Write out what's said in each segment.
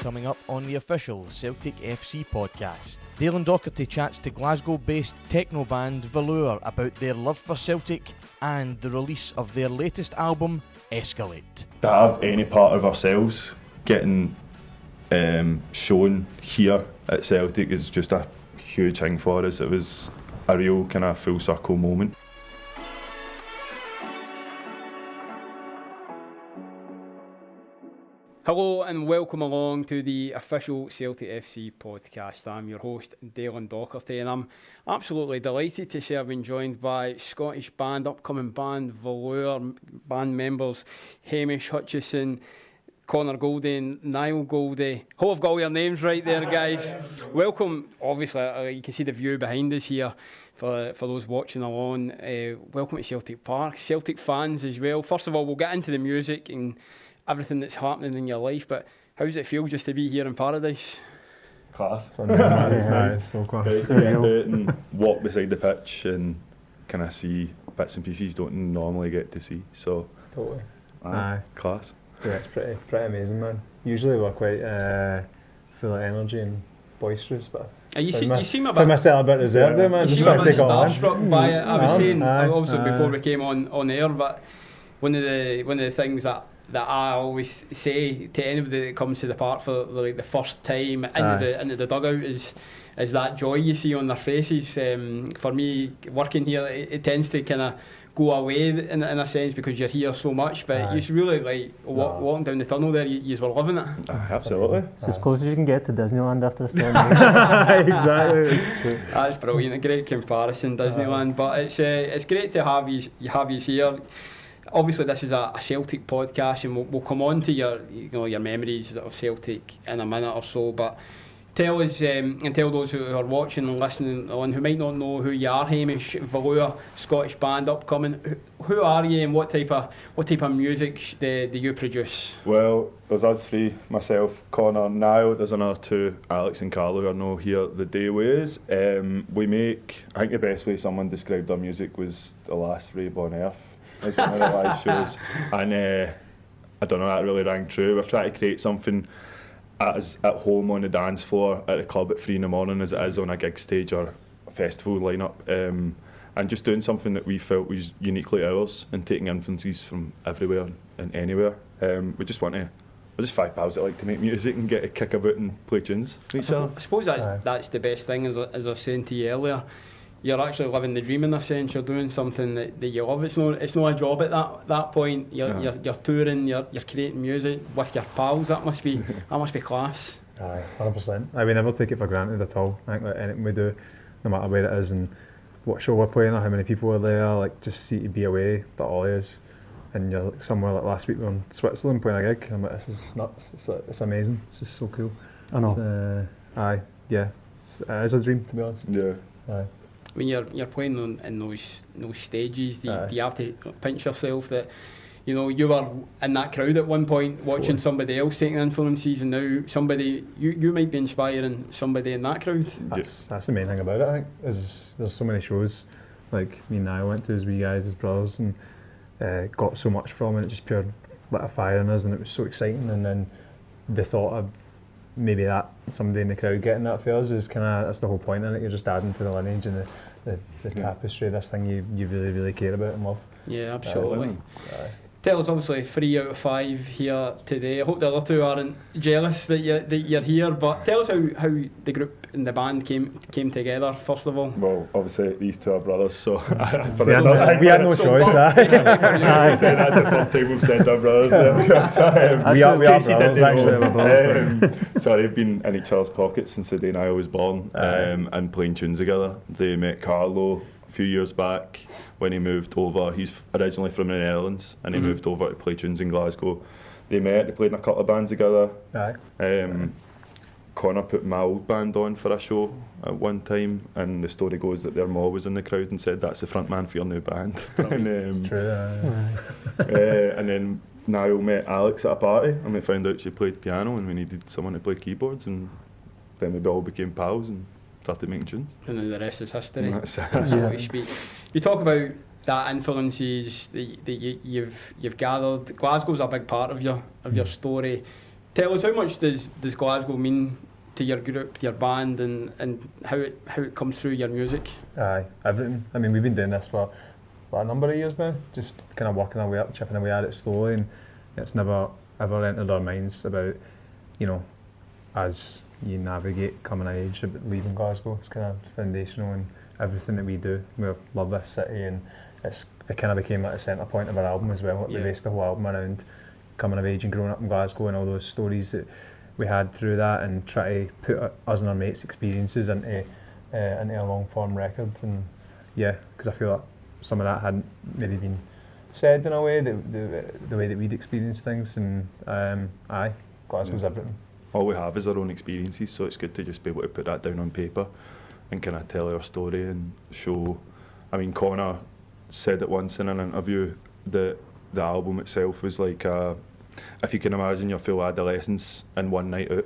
coming up on the official Celtic FC podcast. Daylin Docherty chats to Glasgow-based techno band VLURE about their love for Celtic and the release of their latest album, Escalate. To have any part of ourselves getting shown here at Celtic is just a huge thing for us. It was a real kind of full circle moment. Hello and welcome along to the official Celtic FC podcast. I'm your host, Daylin Docherty, and I'm absolutely delighted to say I've been joined by Scottish upcoming band VLURE, band members Hamish, Hutchison, Conor and Niall Goldie. Hope I've got all your names right there, guys. Welcome. Obviously, you can see the view behind us here for those watching along. Welcome to Celtic Park. Celtic fans as well. First of all, we'll get into the music and everything that's happening in your life, but how does it feel just to be here in paradise? Class. It's nice. So class. Get out and walk beside the pitch and kind of see bits and pieces you don't normally get to see. So Totally. Aye. Class. Yeah, it's pretty amazing, man. Usually we're quite full of energy and boisterous, but You seem a bit myself a bit reserved there, man. You Just seem a trying to bit take it all in. starstruck by it. I was saying also aye. before we came on air, but one of the things that I always say to anybody that comes to the park for the first time into the dugout is that joy you see on their faces. For me, working here, it tends to kind of go away in a sense because you're here so much, but you really like walking down the tunnel there, you were loving it. Absolutely. It's as close as you can get to Disneyland after a storm. Exactly. It's true. That's brilliant, a great comparison, Disneyland. But it's great to have you here. Obviously, this is a Celtic podcast, and we'll come on to your memories of Celtic in a minute or so. But tell us and tell those who are watching and listening on who might not know who you are. Hamish, VLURE, Scottish band upcoming. Who are you, and what type of music do you produce? Well, there's us three, myself, Conor and Niall. There's another two, Alex and Carlo, who are not here the day with us. We make, I think the best way someone described our music was the last rave on earth. As one of the live shows, and I don't know, that really rang true. We're trying to create something at home on the dance floor at the club at 3 in the morning as it is on a gig stage or a festival lineup, and just doing something that we felt was uniquely ours and taking influences from everywhere and anywhere. We just want to. We're just five pals that like to make music and get a kick about and play tunes for each other. I suppose that's the best thing, as I was saying to you earlier. You're actually living the dream in a sense. You're doing something that you love. It's not a job at that point. You're touring. You're creating music with your pals. That must be class. Aye, 100%. We never take it for granted at all. I think that anything we do, no matter where it is and what show we're playing or how many people are there, like just see to be away, that all is. And you're like somewhere like last week we were in Switzerland playing a gig. I'm like, this is nuts. It's amazing. It's just so cool. I know. It is a dream, to be honest. Yeah. Aye. When you're playing in those stages, do you have to pinch yourself that you were in that crowd at one point watching somebody else taking influences, and now somebody you might be inspiring somebody in that crowd? That's the main thing about it, I think, is there's so many shows like me and I went to as wee guys, as brothers, and got so much from it. It just pure lit a fire in us, and it was so exciting. And then the thought of maybe that somebody in the crowd getting that for us is that's the whole point in it. You're just adding to the lineage and the tapestry, this thing you really, really care about and love. Yeah, absolutely. Tell us, obviously 3 out of 5 here today. I hope the other two aren't jealous that you're here, but tell us how the group and the band came together, first of all. Well, obviously these two are brothers, so we had no choice. That's the third time we've said our brothers. We are brothers, actually. So they've been in each other's pockets since the day Niall was born, and playing tunes together. They met Carlo a few years back when he moved over. He's originally from the Netherlands, and he moved over to play tunes in Glasgow. They met, they played in a couple of bands together. Conor put my old band on for a show at one time, and the story goes that their ma was in the crowd and said, "That's the front man for your new band." It's true. And then Niall met Alex at a party, and we found out she played piano and we needed someone to play keyboards, and then we all became pals and started making tunes. And then the rest is history, so to speak. You talk about that influences that you've gathered. Glasgow's a big part of your story. Tell us, how much does Glasgow mean to your group, to your band, and how it comes through your music? Aye, everything. I mean, we've been doing this for a number of years now, just kind of working our way up, chipping away at it slowly, and it's never ever entered our minds about, as you navigate coming of age, about leaving Glasgow. It's kind of foundational in everything that we do. We love this city, and it kind of became like a centre point of our album as well. We based the whole album around coming of age and growing up in Glasgow and all those stories that we had through that, and try to put us and our mates' experiences into a long form record. And because I feel like some of that hadn't maybe been said in a way, the way that we'd experienced things. And Glasgow's everything. All we have is our own experiences, so it's good to just be able to put that down on paper and kind of tell our story and show. I mean, Conor said it once in an interview that the album itself was like if you can imagine your full adolescence in one night out.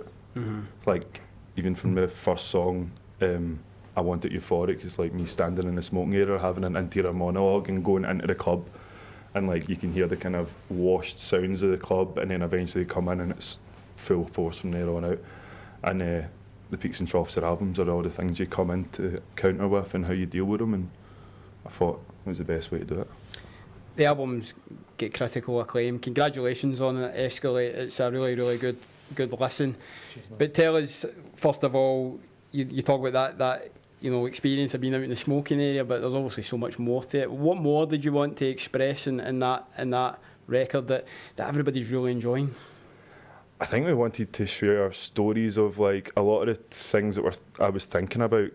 Like, even from the first song, I Want It Euphoric, it's like me standing in the smoking area having an interior monologue and going into the club, and like you can hear the kind of washed sounds of the club, and then eventually come in and it's full force from there on out. And the peaks and troughs of albums are all the things you come into counter with and how you deal with them, and I thought it was the best way to do it. The albums get critical acclaim. Congratulations on it, Escalate. It's a really, really good listen. But tell us, first of all, you talk about that experience of being out in the smoking area, but there's obviously so much more to it. What more did you want to express in that record that everybody's really enjoying? I think we wanted to share stories of like a lot of the things that I was thinking about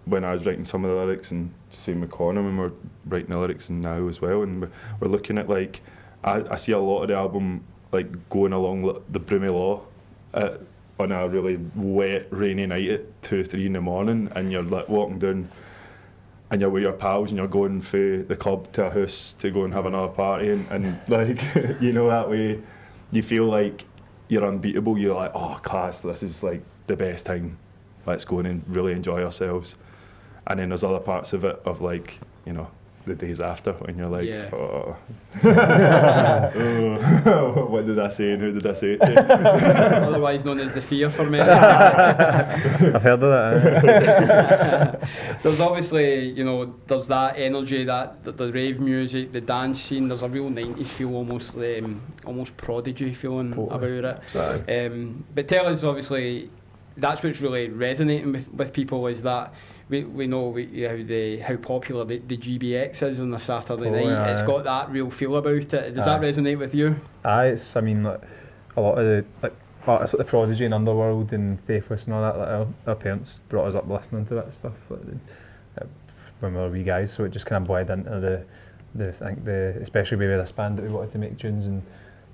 when I was writing some of the lyrics, and same with Conor when we're writing the lyrics and now as well. And we're looking at like, I see a lot of the album like going along the Broomy Law on a really wet, rainy night at 2-3 in the morning, and you're like walking down and you're with your pals and you're going from the club to a house to go and have another party, and like, that way you feel like you're unbeatable. You're like, oh class, this is like the best time, let's go in and really enjoy ourselves. And then there's other parts of it of like, the days after, when you're like, oh, what did I say and who did I say it to? Otherwise known as the fear for me. I've heard of that. There's obviously, there's that energy, that the rave music, the dance scene. There's a real 90s feel, almost Prodigy feeling about it. Sorry. But tell us, obviously, that's what's really resonating with people, is that we know how popular the GBX is on a Saturday night. Yeah. It's got that real feel about it. Does that resonate with you? Like, a lot of the artists like the Prodigy and Underworld and Faithless and all that, like our parents brought us up listening to that stuff when we were wee guys, so it just kind of bled into especially with this band that we wanted to make tunes and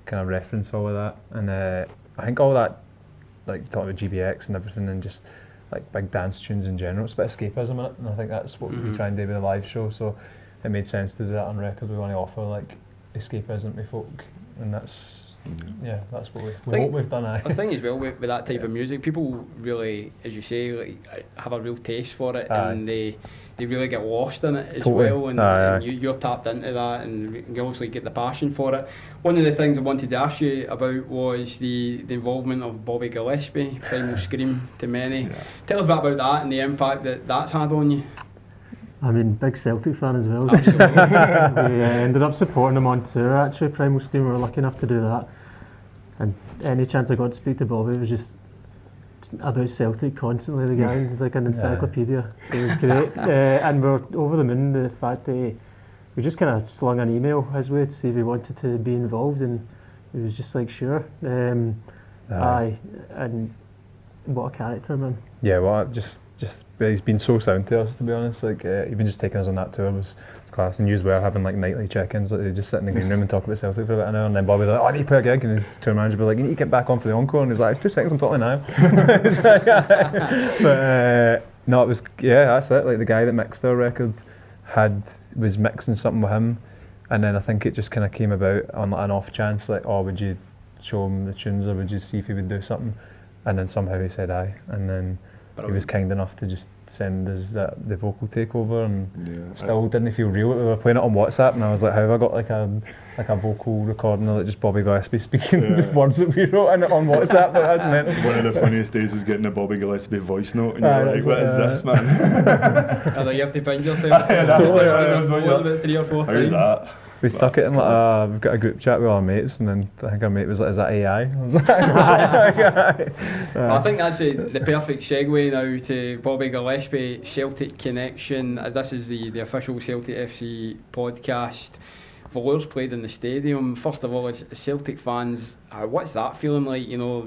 kind of reference all of that. And I think all that, like talking about GBX and everything, and just like big dance tunes in general, it's a bit of escapism in it, and I think that's what we try and do with a live show, so it made sense to do that on record. We want to offer like escapism to folk, and that's that's what we hope we've done. I think as well with that type of music, people really, as you say, like, have a real taste for it, and they really get lost in it as well, and you're tapped into that, and you obviously get the passion for it. One of the things I wanted to ask you about was the involvement of Bobby Gillespie, Primal Scream to many. Yes. Tell us a bit about that and the impact that's had on you. I mean, big Celtic fan as well. Absolutely. We ended up supporting him on tour, actually. Primal Scream, we were lucky enough to do that, and any chance I got to speak to Bobby, it was just about Celtic constantly. The guy is like an encyclopedia. So it was great. And we're over the moon, the fact that we just kind of slung an email his way to see if he wanted to be involved, and he was just like, sure. And what a character, man. Yeah, well, just he's been so sound to us, to be honest. Like even just taking us on that tour was class, and you as well, having like nightly check-ins. Like they just sit in the green room and talk about Celtic for about an hour, and then Bobby was like, oh, I need to play a gig, and his tour manager would be like, you need to get back on for the encore, and he was like, it's 2 seconds, I'm talking now. But no, it was, that's it. Like the guy that mixed our record was mixing something with him, and then I think it just kind of came about on an off chance, like, oh, would you show him the tunes, or would you see if he would do something? And then somehow he said aye, and then he was kind enough to just send us the vocal takeover, and still didn't feel real. We were playing it on WhatsApp, and I was like, how have I got like a vocal recording of like just Bobby Gillespie speaking the words that we wrote in it on WhatsApp? Like, that's mental. One of the funniest days was getting a Bobby Gillespie voice note, and you're like, what is this, man? You have to pinch yourself. About 3 or 4 times. How's that? We stuck it in like we've got a group chat with our mates, and then I think our mate was like, is that AI? I was like, I think that's the perfect segue now to Bobby Gillespie, Celtic Connection, as this is the official Celtic FC podcast. VLURE's played in the stadium. First of all, as Celtic fans, what's that feeling like, you know,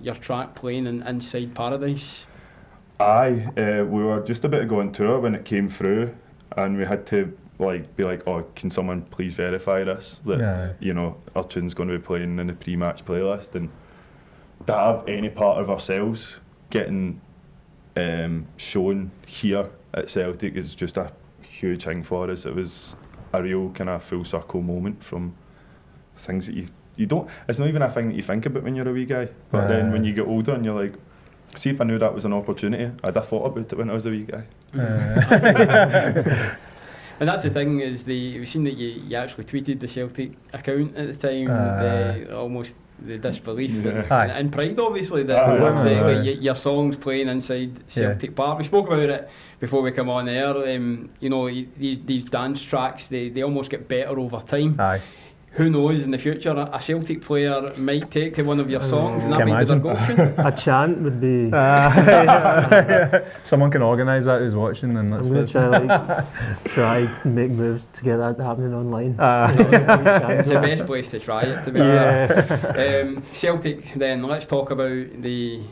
your track playing inside Paradise? Aye, we were just about to go on tour when it came through, and we had to be like, oh, can someone please verify this, that you know, our tune's going to be playing in the pre-match playlist, and to have any part of ourselves getting shown here at Celtic is just a huge thing for us. It was a real kind of full circle moment from things that you don't, it's not even a thing that you think about when you're a wee guy, but then when you get older and you're like, see, if I knew that was an opportunity, I'd have thought about it when I was a wee guy. And that's the thing, is we've seen that you actually tweeted the Celtic account at the time, almost the disbelief and pride, obviously, that your song's playing inside Celtic Park. We spoke about it before we come on air. You know, these dance tracks, they almost get better over time. Who knows, in the future a Celtic player might take to one of your songs, and that might be their go-to. A chant would be... Someone can organise that who's watching, and that's I'm going to try make moves to get that happening online. It's the best place to try it, to be fair. Celtic, then, let's talk about the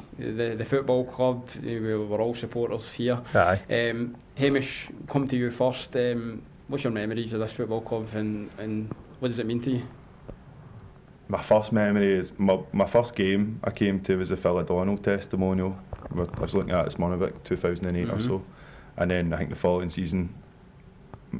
football club. We're all supporters here. Hamish, come to you first. What's your memories of this football club, and what does it mean to you? My first memory is my first game I came to was a Phil O'Donnell testimonial. I was looking at it this morning, about 2008 or so, and then I think the following season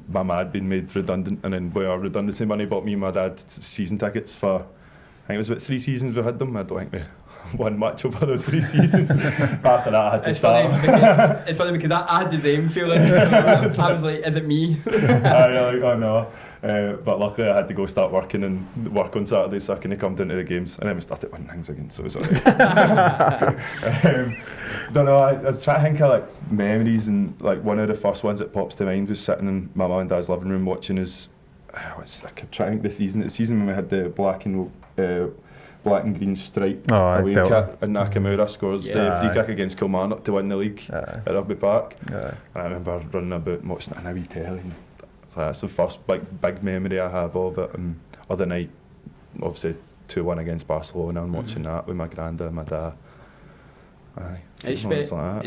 my mum had been made redundant, and then our redundancy money bought me and my dad season tickets for, I think it was about 3 seasons we had them. I don't think we won much over those 3 seasons. After that I had to start. It's funny because I had the same feeling. I was like, is it me? I like, oh no. But luckily I had to go start working and work on Saturdays, so I couldn't come down to the games, and then we started winning things again, so it was alright. Don't know, I was trying to think of like memories, and like one of the first ones that pops to mind was sitting in my mum and dad's living room watching us. I kept trying to think the season when we had the black and green stripe away kit, and Nakamura scores the free kick against Kilmarnock to win the league at Rugby Park. And I remember running about and watching it on a wee telly. So that's the first big memory I have of it. And other night, obviously 2-1 against Barcelona, and watching that with my granda and my dad. It's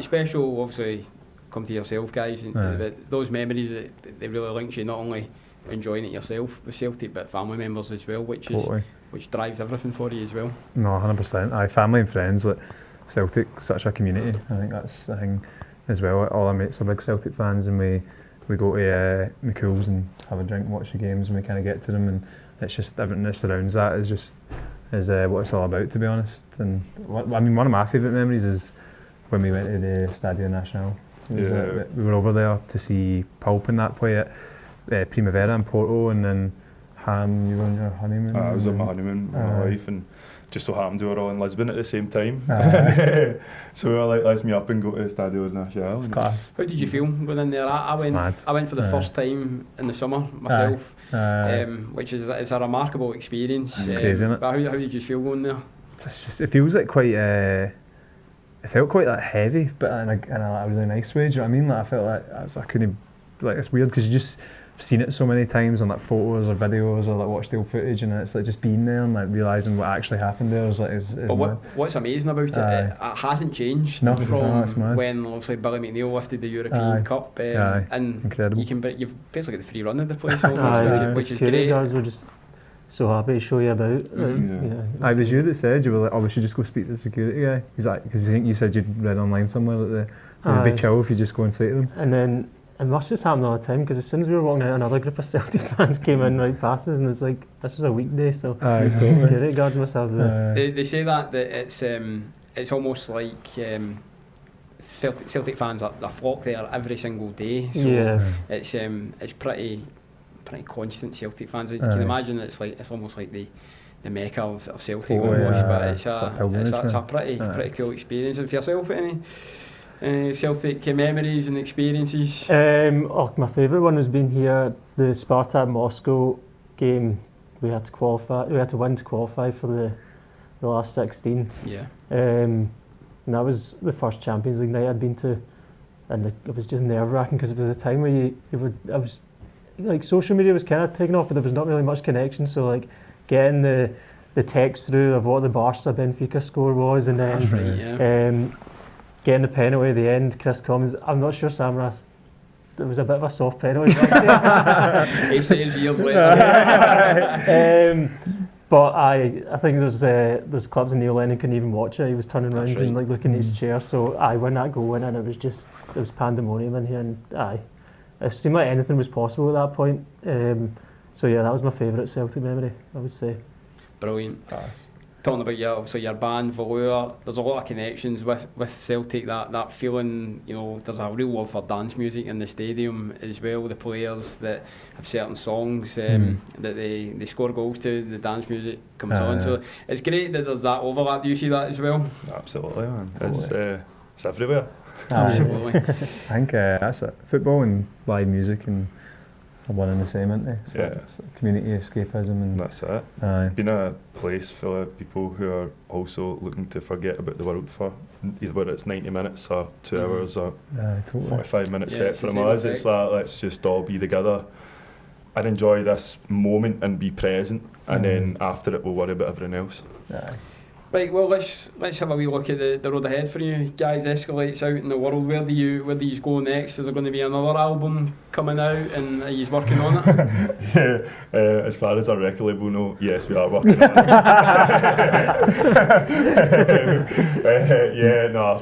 special, obviously, come to yourself, guys, but those memories, they really link you, not only enjoying it yourself with Celtic, but family members as well, which drives everything for you as well. No, 100%. Family and friends. Like Celtic, such a community. I think that's the thing as well. All our mates are big Celtic fans, and we go to McCool's and have a drink, watch the games, and we kind of get to them, and it's just everything that surrounds that is what it's all about, to be honest. And I mean, one of my favourite memories is when we went to the Stadio Nacional. We were over there to see Pulp and that play at Primavera in Porto, and then you were on your honeymoon. I was on my honeymoon with my wife, and just so happened we were all in Lisbon at the same time. So we were like, let's meet up and go to the Stadio Nacional. How did you feel going in there? I went for the first time in the summer myself, which is it's a remarkable experience. It's crazy, isn't it? But how did you feel going there? It feels like quite. It felt quite heavy, but in a really nice way. Do you know what I mean? Like I felt like I couldn't. Like it's weird because you just seen it so many times on like photos or videos, or like watched the old footage, and it's like just being there and like realising what actually happened there is but what's amazing about it hasn't changed from when obviously Billy McNeil lifted the European Cup, and incredible. You've basically got the free run of the place almost, which is great. Guys were just so happy to show you about. It was you that said, you were like, oh, we should just go speak to the security guy, because I think you said you'd read online somewhere that it would be chill if you just go and say to them. And then it must just happen all the time, because as soon as we were walking out, another group of Celtic fans came in right past us, and it's like, this was a weekday, so security guards must have they say that it's almost like Celtic fans they flock there every single day. So it's pretty constant Celtic fans. You can imagine it's almost like the mecca of Celtic almost, but it's a pretty cool experience. And for yourself, any Celtic memories and experiences? My favourite one was being here, the Spartak Moscow game. We had to qualify. We had to win to qualify for the last 16. Yeah. And that was the first Champions League night I'd been to, and it was just nerve-wracking because it was a time where I was like, social media was kind of taking off, but there was not really much connection. So like getting the text through of what the Barca Benfica score was, and then getting the penalty at the end, Chris Commons. I'm not sure Samras. It was a bit of a soft penalty. He says years later. But I think there's clubs in Neil Lennon couldn't even watch it. He was turning around and like looking at his chair. So when that goal went in, it was pandemonium in here, and it seemed like anything was possible at that point. So yeah, that was my favourite Celtic memory, I would say. Brilliant. Talking about your band VLURE, there's a lot of connections with Celtic. That feeling, there's a real love for dance music in the stadium as well. The players that have certain songs that they score goals to, the dance music comes on. So it's great that there's that overlap. Do you see that as well? Absolutely, man. It's everywhere. Absolutely. I think that's it. Football and live music and one and the same, isn't they? So it's community escapism, and that's it. Being a place full of people who are also looking to forget about the world for either whether it's 90 minutes or 2 hours or 45 minutes set from us. It's like, let's just all be together and enjoy this moment and be present, and then after it we'll worry about everything else. Right, well let's have a wee look at the road ahead for you guys. Escalates out in the world. Where do you go next? Is there going to be another album coming out, and are you working on it? As far as our record label know, yes, we are working on it.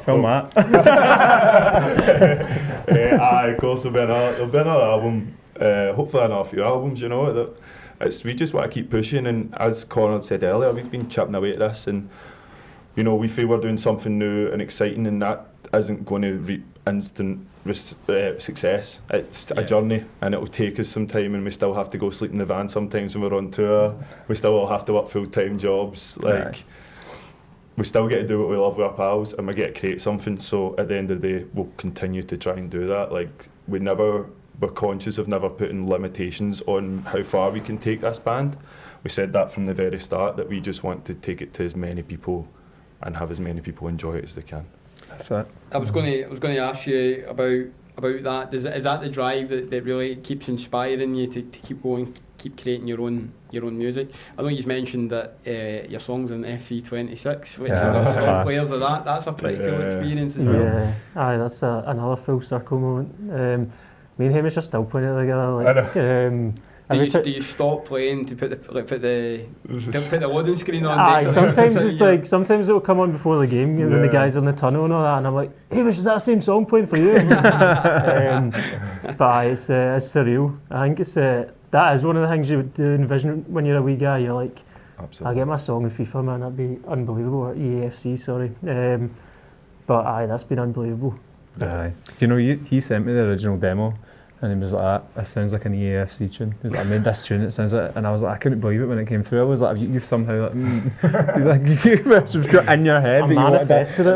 Film that. Of course there'll be another album. Hopefully another few albums. We just want to keep pushing, and as Conor said earlier, we've been chipping away at this, and we feel we're doing something new and exciting, and that isn't going to reap instant success. It's a journey, and it will take us some time, and we still have to go sleep in the van sometimes when we're on tour. We still all have to work full-time jobs. We still get to do what we love with our pals, and we get to create something. So at the end of the day, we'll continue to try and do that. We're conscious of never putting limitations on how far we can take this band. We said that from the very start, that we just want to take it to as many people and have as many people enjoy it as they can. That's it. I was going to ask you about that. Is that the drive that really keeps inspiring you to keep going, keep creating your own music? I know you've mentioned that your song's in FC 26, which players of that. That's a pretty cool experience as well. Yeah, that's another full circle moment. Me and Hamish are still playing it together. Do you stop playing to put the loading screen on? Sometimes it'll come on before the game, when the guys in the tunnel and all that, and I'm like, Hamish, is that the same song playing for you? But it's surreal. I think that is one of the things you do envision when you're a wee guy. You're like, I'll get my song in FIFA, man, that'd be unbelievable, or EAFC, sorry. But that's been unbelievable. Do you know, he sent me the original demo, and he was like, that sounds like an EAFC tune. He was like, I made this tune, it sounds like, and I was like, I couldn't believe it when it came through. I was like, you've somehow you've got in your head that you manifested it.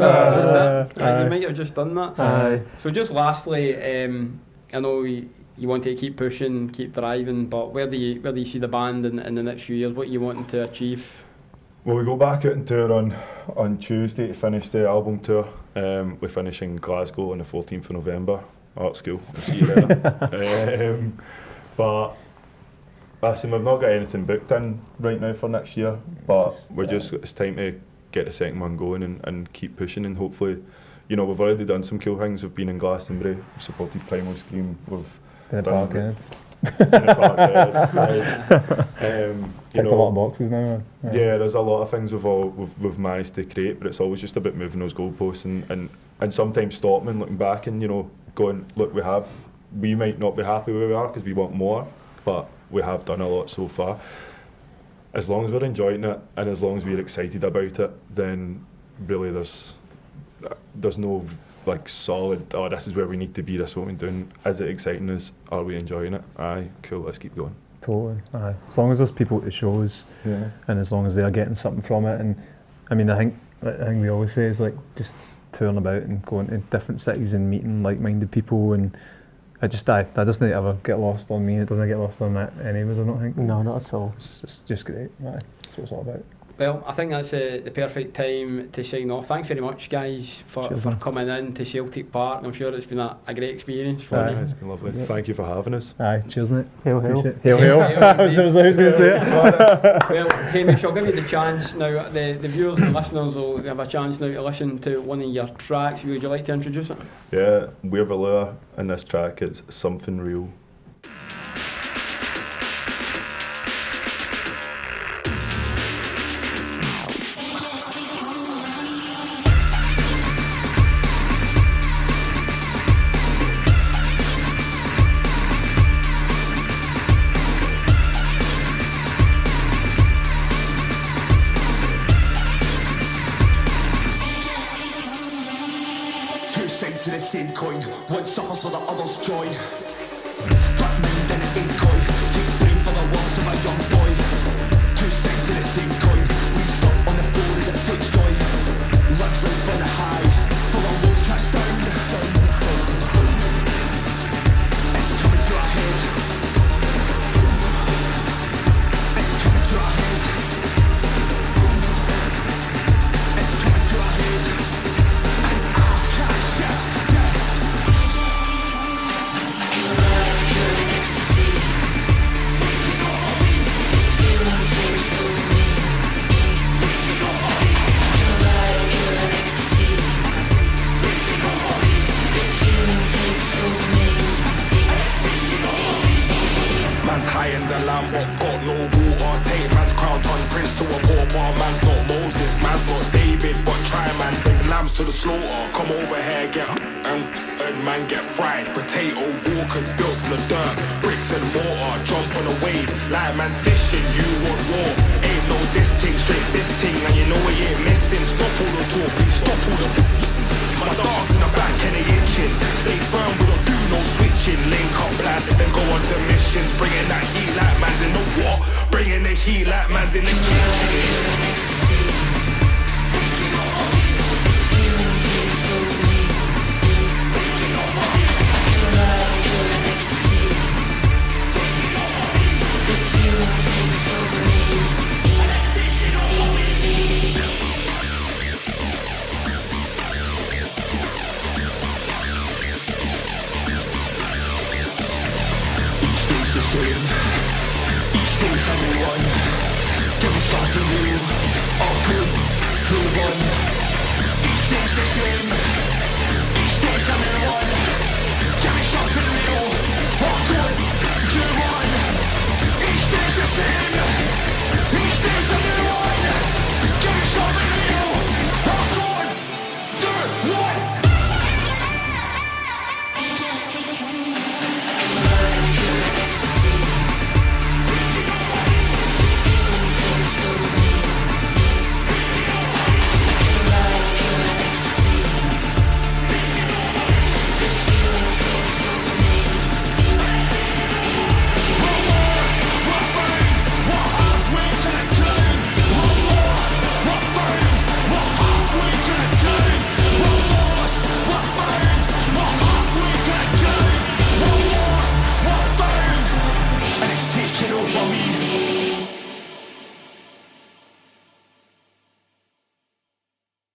You might have just done that. So just lastly, I know you want to keep pushing, keep driving, but where do you see the band in the next few years? What are you wanting to achieve? Well, we go back out and tour on Tuesday to finish the album tour. We finish in Glasgow on the 14th of November, art school. We'll see you there. But listen, we've not got anything booked in right now for next year, but it's time to get the second one going and keep pushing, and hopefully, we've already done some cool things. We've been in Glastonbury, we've supported Primal Scream, we've done Pick a lot of boxes now. Yeah, there's a lot of things we've managed to create, but it's always just about moving those goalposts and sometimes stopping and looking back and going, look, we might not be happy where we are because we want more, but we have done a lot so far. As long as we're enjoying it and as long as we're excited about it, then really there's no like solid, oh, this is where we need to be, this is what we're doing. Is it exciting us? Are we enjoying it? Aye, cool, let's keep going. Totally. Aye. As long as there's people at the shows, Yeah. and as long as they're getting something from it, and I mean, I think we always say is like just touring about and going to different cities and meeting like-minded people, and that doesn't ever get lost on me. It doesn't get lost on that anyways, I don't think. No, not at all. It's just great. Aye. That's what it's all about. Well, I think that's the perfect time to sign off. Thanks very much, guys, for coming in to Celtic Park. I'm sure it's been a great experience for you. It's been lovely. Yeah. Thank you for having us. Aye, cheers, mate. Hail, hail. Hail, hail. I was going to say it. Well, Hamish, I'll give you the chance now. The viewers and listeners will have a chance now to listen to one of your tracks. Would you like to introduce it? Yeah, we're VLURE, and this track is Something Real. To the same coin, one suffers for the other's joy. Stuntman, then it ain't coy. Takes blame for the wrongs of a young boy. Two sides of the same coin. Leaves stuck on the floor as it takes joy. Loves life on the high, for the lows crash down. It's coming to our head. It's coming to our head. It's coming to our head. Man's high in the land, but got no water. Take man's crown, turn prince to a pauper. Man's not Moses, man's not David, but try man, bring lambs to the slaughter. Come over here, get and man get fried. Potato walkers built from the dirt, bricks and mortar. Jump on a wave, like man's fishing. You want war? Ain't no this thing, straight this thing, and you know we ain't missing. Stop all the talk, please stop all the